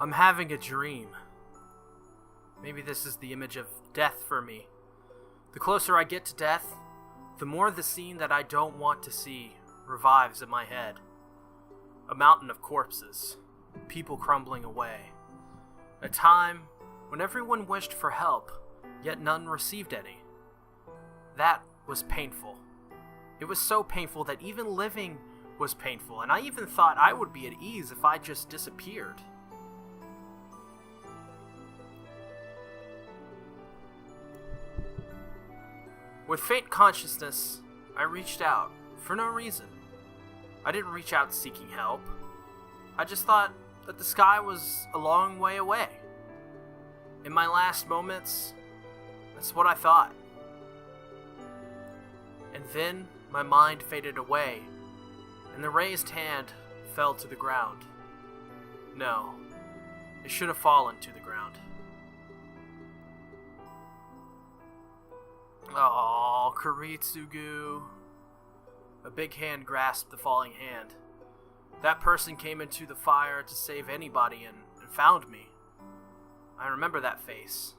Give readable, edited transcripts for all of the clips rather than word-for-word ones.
I'm having a dream. Maybe this is the image of death for me. The closer I get to death, the more the scene that I don't want to see revives in my head. A mountain of corpses, people crumbling away. A time when everyone wished for help, yet none received any. That was painful. It was so painful that even living was painful, and I even thought I would be at ease if I just disappeared. With faint consciousness, I reached out, for no reason. I didn't reach out seeking help. I just thought that the sky was a long way away. In my last moments, that's what I thought. And then my mind faded away, and the raised hand fell to the ground. No, it should have fallen to the ground. Oh, Kiritsugu. A big hand grasped the falling hand. That person came into the fire to save anybody and found me. I remember that face.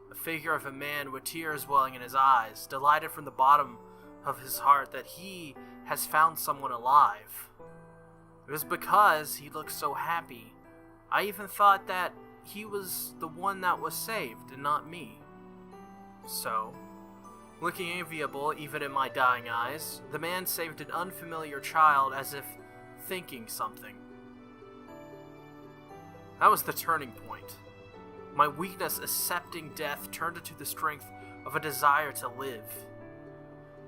A figure of a man with tears welling in his eyes, delighted from the bottom of his heart that he has found someone alive. It was because he looked so happy. I even thought that he was the one that was saved and not me. So, looking enviable even in my dying eyes, the man saved an unfamiliar child as if thinking something. That was the turning point. My weakness accepting death turned into the strength of a desire to live.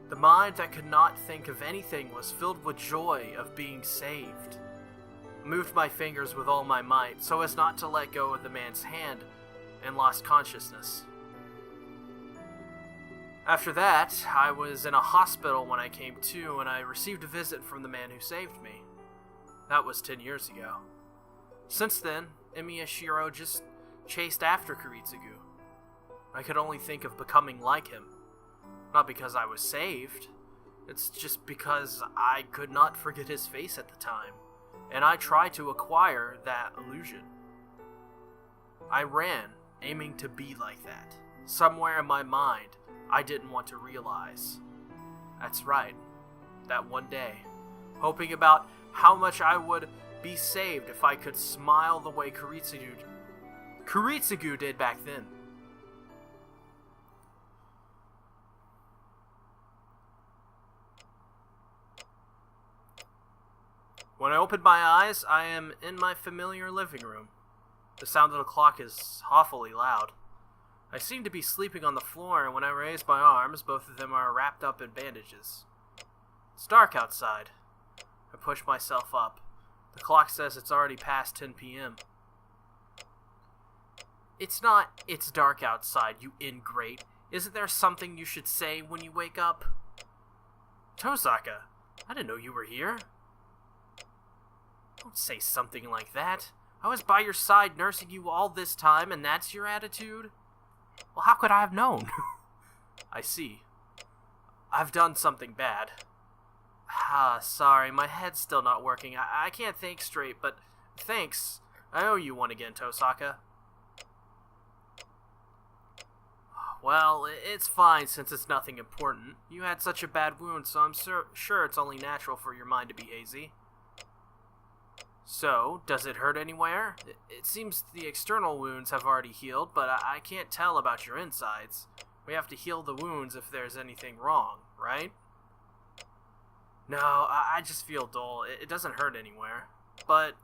The mind that could not think of anything was filled with joy of being saved. I moved my fingers with all my might so as not to let go of the man's hand and lost consciousness. After that, I was in a hospital when I came to, and I received a visit from the man who saved me. That was 10 years ago. Since then, Emiyashiro just chased after Kiritsugu. I could only think of becoming like him. Not because I was saved, it's just because I could not forget his face at the time, and I tried to acquire that illusion. I ran, aiming to be like that. Somewhere in my mind, I didn't want to realize. That's right, that one day, hoping about how much I would be saved if I could smile the way Kiritsugu did back then. When I opened my eyes, I am in my familiar living room. The sound of the clock is awfully loud. I seem to be sleeping on the floor, and when I raise my arms, both of them are wrapped up in bandages. It's dark outside. I push myself up. The clock says it's already past 10 p.m. It's not, "It's dark outside, you ingrate." Isn't there something you should say when you wake up? Tosaka, I didn't know you were here. Don't say something like that. I was by your side nursing you all this time, and that's your attitude? Well, how could I have known? I see. I've done something bad. Sorry, my head's still not working. I can't think straight, but thanks. I owe you one again, Tosaka. Well, it's fine since it's nothing important. You had such a bad wound, so I'm sure it's only natural for your mind to be hazy. So, does it hurt anywhere? It seems the external wounds have already healed, but I can't tell about your insides. We have to heal the wounds if there's anything wrong, right? No, I just feel dull. It doesn't hurt anywhere. But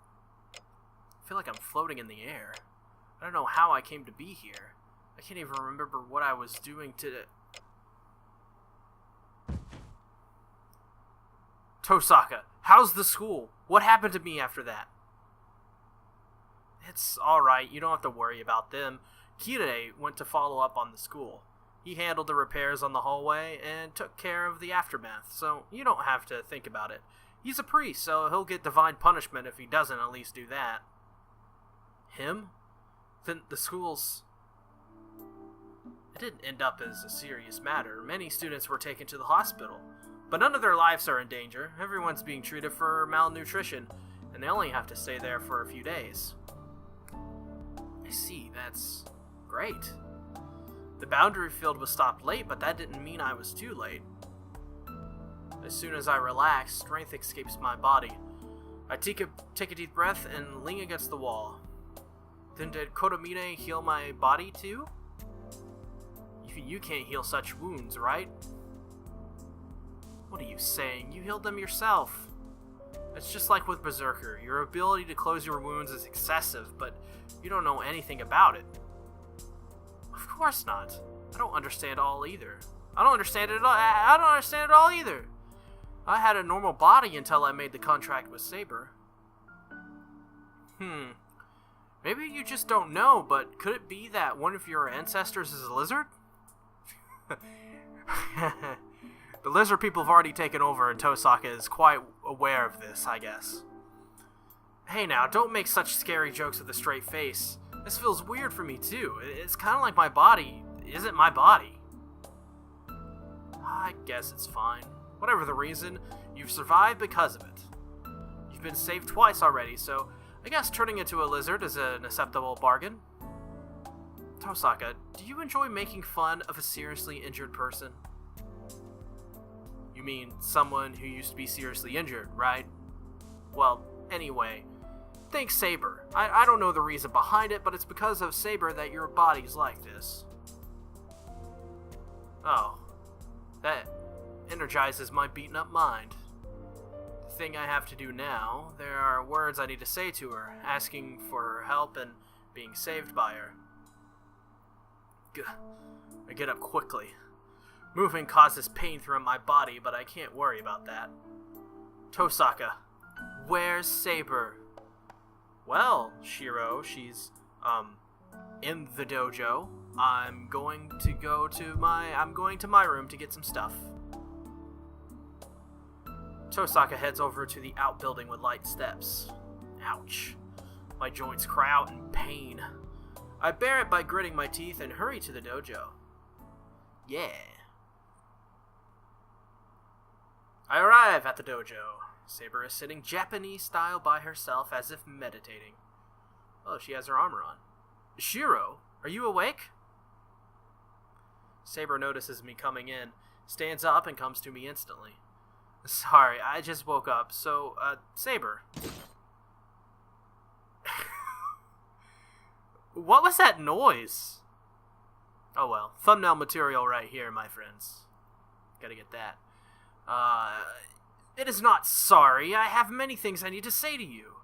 I feel like I'm floating in the air. I don't know how I came to be here. I can't even remember what I was doing today. Tosaka, how's the school? What happened to me after that? It's alright, you don't have to worry about them. Kirei went to follow up on the school. He handled the repairs on the hallway and took care of the aftermath, so you don't have to think about it. He's a priest, so he'll get divine punishment if he doesn't at least do that. Him? Then the school's... It didn't end up as a serious matter. Many students were taken to the hospital, but none of their lives are in danger. Everyone's being treated for malnutrition, and they only have to stay there for a few days. I see, that's great. The boundary field was stopped late, but that didn't mean I was too late. As soon as I relax, strength escapes my body. I take a deep breath and lean against the wall. Then did Kotomine heal my body too? Even you can't heal such wounds, right? What are you saying? You healed them yourself. It's just like with Berserker. Your ability to close your wounds is excessive, but you don't know anything about it. Of course not. I don't understand all either. I don't understand it all either. I had a normal body until I made the contract with Saber. Maybe you just don't know, but could it be that one of your ancestors is a lizard? The lizard people have already taken over, and Tosaka is quite aware of this, I guess. Hey now, don't make such scary jokes with a straight face. This feels weird for me too. It's kind of like my body isn't my body. I guess it's fine. Whatever the reason, you've survived because of it. You've been saved twice already, so I guess turning into a lizard is an acceptable bargain. Tosaka, do you enjoy making fun of a seriously injured person? You mean someone who used to be seriously injured, right? Well, anyway, thanks Saber. I don't know the reason behind it, but it's because of Saber that your body's like this. Oh, that energizes my beaten up mind. The thing I have to do now, there are words I need to say to her, asking for her help and being saved by her. I get up quickly. Moving causes pain throughout my body, but I can't worry about that. Tosaka, where's Saber? Well, Shiro, she's, in the dojo. I'm going to my room to get some stuff. Tosaka heads over to the outbuilding with light steps. Ouch. My joints cry out in pain. I bear it by gritting my teeth and hurry to the dojo. Yeah. I arrive at the dojo. Saber is sitting Japanese style by herself as if meditating. Oh, she has her armor on. Shiro, are you awake? Saber notices me coming in, stands up, and comes to me instantly. Sorry, I just woke up, so, Saber. What was that noise? Oh well, thumbnail material right here, my friends. Gotta get that. It is not sorry. I have many things I need to say to you.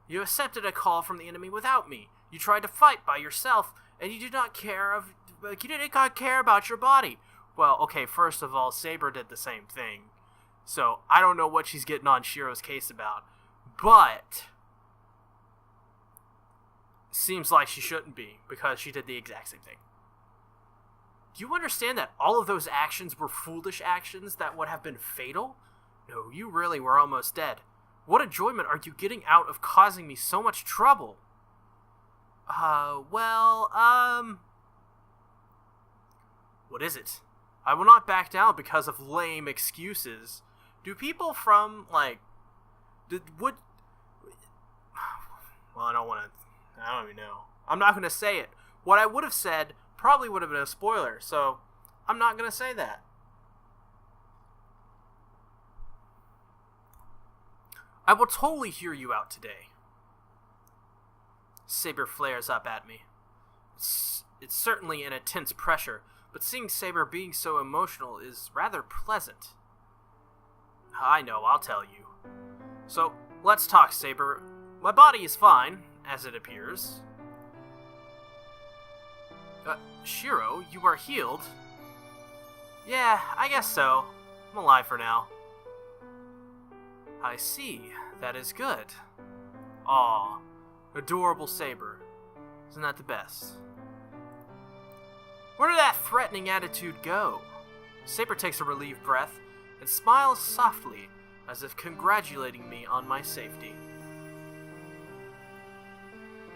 You accepted a call from the enemy without me. You tried to fight by yourself, and you did not care about your body. Well, okay, first of all, Saber did the same thing. So, I don't know what she's getting on Shiro's case about. But seems like she shouldn't be, because she did the exact same thing. Do you understand that all of those actions were foolish actions that would have been fatal? No, you really were almost dead. What enjoyment are you getting out of causing me so much trouble? What is it? I will not back down because of lame excuses. Do people from, well, I don't even know. I'm not going to say it. What I would have said probably would have been a spoiler, so I'm not going to say that. I will totally hear you out today. Saber flares up at me. It's certainly an intense pressure, but seeing Saber being so emotional is rather pleasant. I know, I'll tell you. So, let's talk, Saber. My body is fine, as it appears. Shiro, you are healed? Yeah, I guess so. I'm alive for now. I see. That is good. Aw, adorable Saber. Isn't that the best? Where did that threatening attitude go? Saber takes a relieved breath and smiles softly, as if congratulating me on my safety.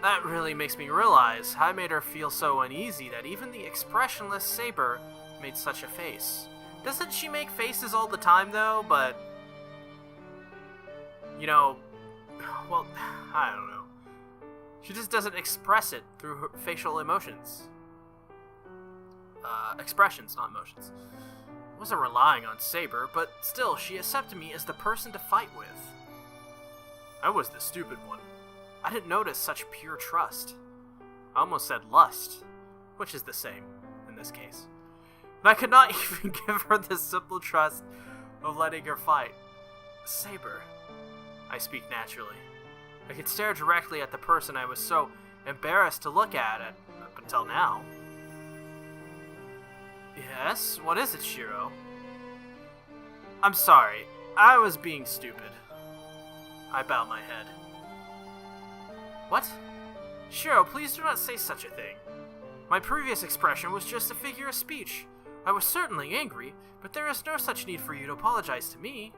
That really makes me realize I made her feel so uneasy that even the expressionless Saber made such a face. Doesn't she make faces all the time, though? But, you know, well, I don't know. She just doesn't express it through her facial emotions. Expressions, not emotions. I wasn't relying on Saber, but still, she accepted me as the person to fight with. I was the stupid one. I didn't notice such pure trust. I almost said lust, which is the same in this case. And I could not even give her the simple trust of letting her fight. Saber. I speak naturally. I could stare directly at the person I was so embarrassed to look at it up until now. Yes? What is it, Shiro? I'm sorry. I was being stupid. I bowed my head. What? Shiro, please do not say such a thing. My previous expression was just a figure of speech. I was certainly angry, but there is no such need for you to apologize to me.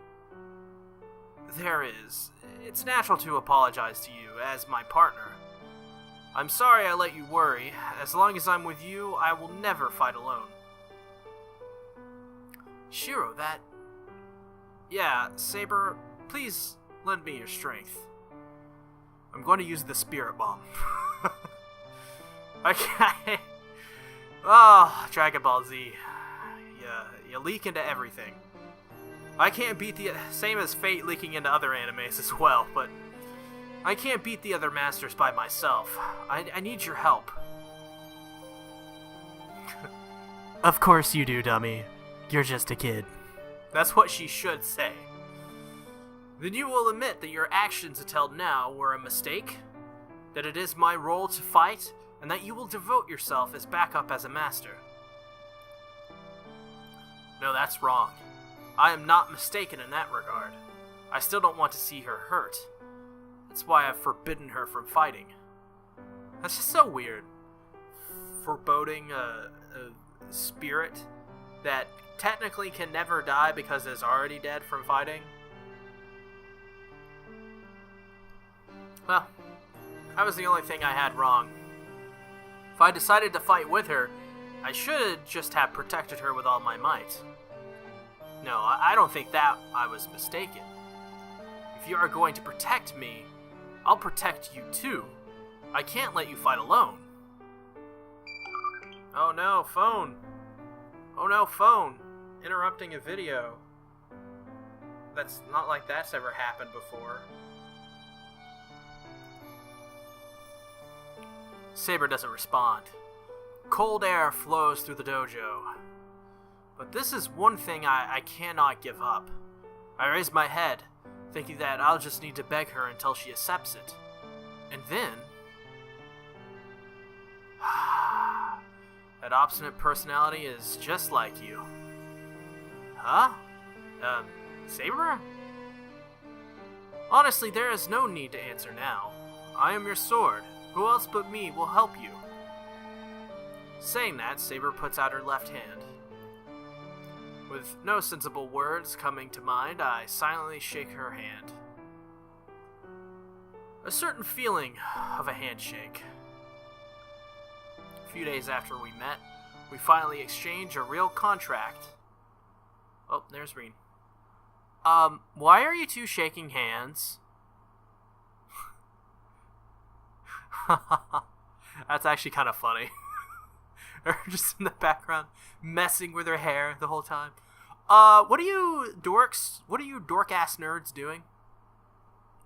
There is. It's natural to apologize to you, as my partner. I'm sorry I let you worry. As long as I'm with you, I will never fight alone. Shiro, that... Yeah, Saber, please lend me your strength. I'm going to use the spirit bomb. Okay. Oh, Dragon Ball Z. You leak into everything. I can't beat the... Same as Fate leaking into other animes as well, but... I can't beat the other masters by myself. I need your help. Of course you do, dummy. You're just a kid. That's what she should say. Then you will admit that your actions until now were a mistake? That it is my role to fight, and that you will devote yourself as backup as a master? No, that's wrong. I am not mistaken in that regard. I still don't want to see her hurt. That's why I've forbidden her from fighting. That's just so weird. Foreboding a spirit that technically can never die because it's already dead from fighting. Well, that was the only thing I had wrong. If I decided to fight with her, I should just have protected her with all my might. No, I don't think that I was mistaken. If you are going to protect me, I'll protect you too. I can't let you fight alone. Oh no, phone. Oh no, phone. Interrupting a video. That's not like that's ever happened before. Saber doesn't respond. Cold air flows through the dojo. But this is one thing I cannot give up. I raise my head, thinking that I'll just need to beg her until she accepts it. And then... that obstinate personality is just like you. Huh? Saber? Honestly, there is no need to answer now. I am your sword. Who else but me will help you? Saying that, Saber puts out her left hand. With no sensible words coming to mind, I silently shake her hand. A certain feeling of a handshake. A few days after we met, we finally exchange a real contract. Oh, there's Reen. Why are you two shaking hands? That's actually kind of funny. Or just in the background, messing with her hair the whole time. What are you dork-ass nerds doing?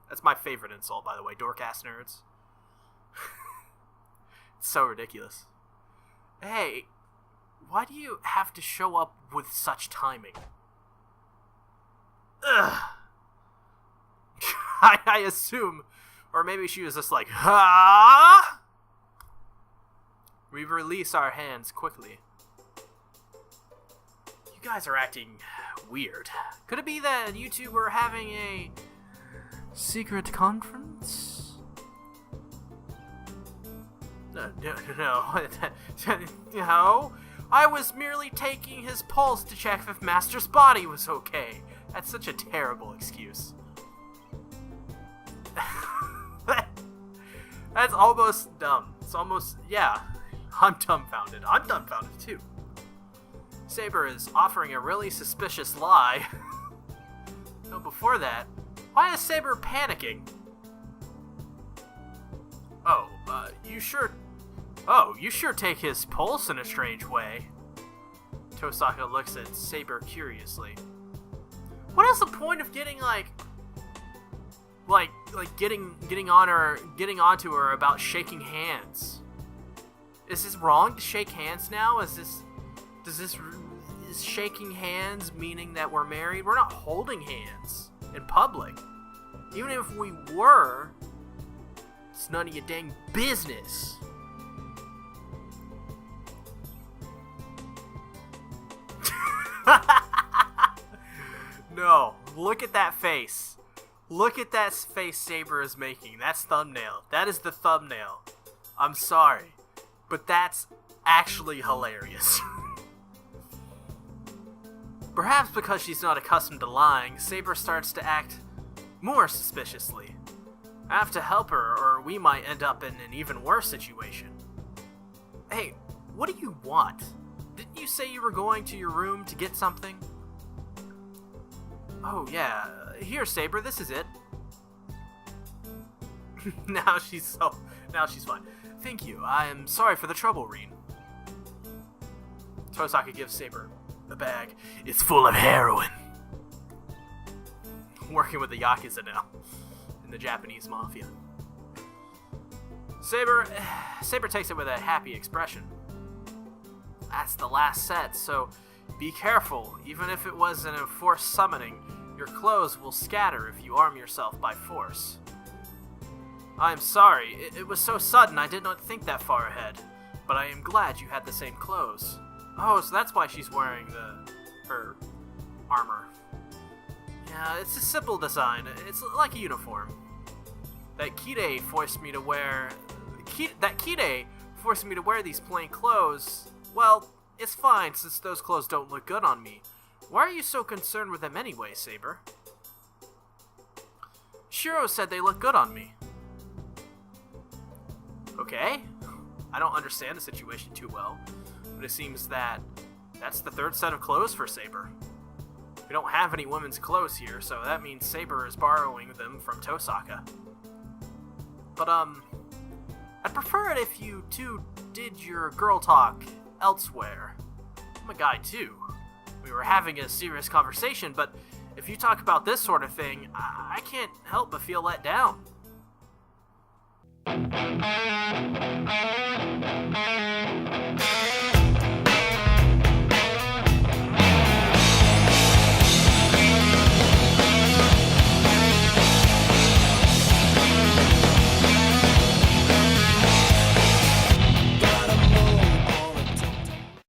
That's my favorite insult, by the way, dork-ass nerds. It's so ridiculous. Hey, why do you have to show up with such timing? Ugh. I assume, or maybe she was just like, ha! We release our hands quickly. You guys are acting weird. Could it be that you two were having a secret conference? No. No. I was merely taking his pulse to check if Master's body was okay. That's such a terrible excuse. That's almost dumb. It's almost, yeah. I'm dumbfounded. I'm dumbfounded too. Saber is offering a really suspicious lie. No, before that, why is Saber panicking? Oh, you sure... Oh, you sure take his pulse in a strange way. Tosaka looks at Saber curiously. What is the point of getting, getting onto her about shaking hands? Is this wrong to shake hands now? Is shaking hands meaning that we're married? We're not holding hands in public. Even if we were, it's none of your dang business. No, look at that face. Look at that face Saber is making. That's thumbnail. That is the thumbnail. I'm sorry, but that's actually hilarious. Perhaps because she's not accustomed to lying, Saber starts to act more suspiciously. I have to help her, or we might end up in an even worse situation. Hey, what do you want? Didn't you say you were going to your room to get something? Oh yeah, here Saber, this is it. Now she's fine. Thank you, I am sorry for the trouble, Rin. Tosaka gives Saber the bag. It's full of heroin. Working with the Yakuza now, in the Japanese mafia. Saber takes it with a happy expression. That's the last set, so be careful. Even if it was an enforced summoning, your clothes will scatter if you arm yourself by force. I am sorry, it was so sudden I did not think that far ahead, but I am glad you had the same clothes. Oh, so that's why she's wearing her armor. Yeah, it's a simple design. It's like a uniform. That Kide forced me to wear these plain clothes. Well, it's fine since those clothes don't look good on me. Why are you so concerned with them anyway, Saber? Shiro said they look good on me. Okay. I don't understand the situation too well, but it seems that's the third set of clothes for Saber. We don't have any women's clothes here, so that means Saber is borrowing them from Tosaka. But, I'd prefer it if you two did your girl talk elsewhere. I'm a guy too. We were having a serious conversation, but if you talk about this sort of thing, I can't help but feel let down.